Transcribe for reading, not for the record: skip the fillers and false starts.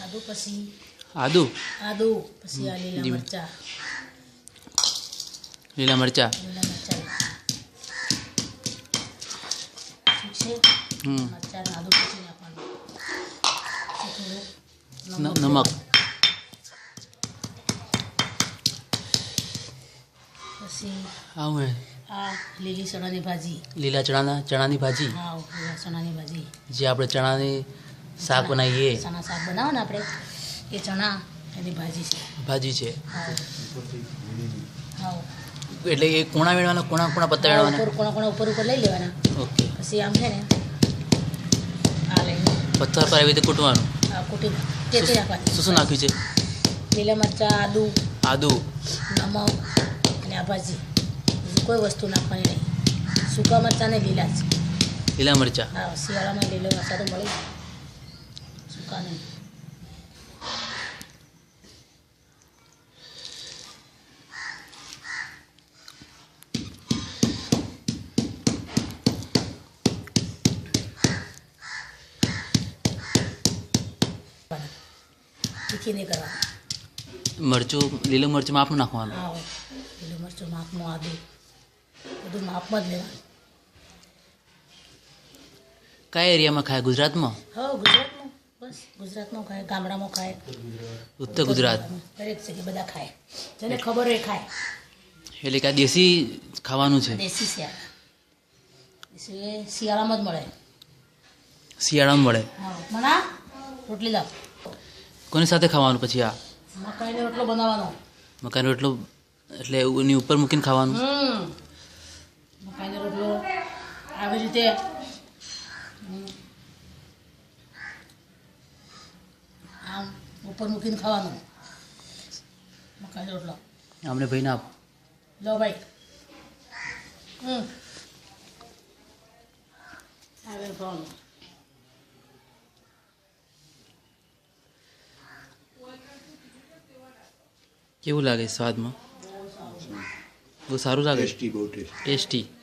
આદુ પછી આદુ પછી આ લીલા મરચા લીલા મરચા ઠીક છે મરચા ને આદુ પછી નાખવાનું નમક પછી આવું આ લીલી ચણાની ભાજી લીલા ચણાની ભાજી હા લીલા ચણાની ભાજી જે આપણે ચણાની શાક બનાવીએ ચણા શાક બનાવો ને આપણે એ ચણા એની ભાજી છે હા એટલે એ કોણા વેણવાના કોણા પત્તા વેણવાના કોણા ઉપર લઈ લેવાના ઓકે પછી આમ છે ને આ લઈને પથ્થર પર આવી રીતે કૂટવાનું કૂટી ટેટી નાખવાની શું નાખ્યું છે લીલા મરચાં આદુ નમક અને આ ભાજી બીજી કોઈ વસ્તુ નાખવાની નહીં સૂકા મરચાં ને લીલા મરચાં હા શિયાળામાં લીલા મરચાં તો મળે સૂકા નહીં તીખી નહીં કરવાની લીલું મરચું માપનું નાખવાનું હા લીલું મરચું માપનું આદુ બધું માપમાં જ લેવાનું કયા એરિયામાં ખાય ગુજરાતમાં હા ગુજરાતમાં બસ ગુજરાતમાં ખાય ગામડામાં ખાય ઉત્તર ગુજરાત દરેક જગ્યાએ બધા ખાય જેને ખબર હોય ખાય એટલે કે દેશી ખાવાનું છે દેશી શિયાળામાં જ મળે હા મના રોટલી લાવ કોની સાથે ખાવાનું પછી આ મકાઈનો રોટલો બનાવવાનો મકાઈનો રોટલો એટલે એની ઉપર મૂકીને ખાવાનું મકાઈનો રોટલો આવી રીતે આમ ઉપર મૂકીને ખાવાનું મકાઈનો રોટલો અમને ભાઈને આપ લો ભાઈ આવે ખાવાનું કેવું લાગે સ્વાદમાં બહુ સારું લાગે ટેસ્ટી ટેસ્ટી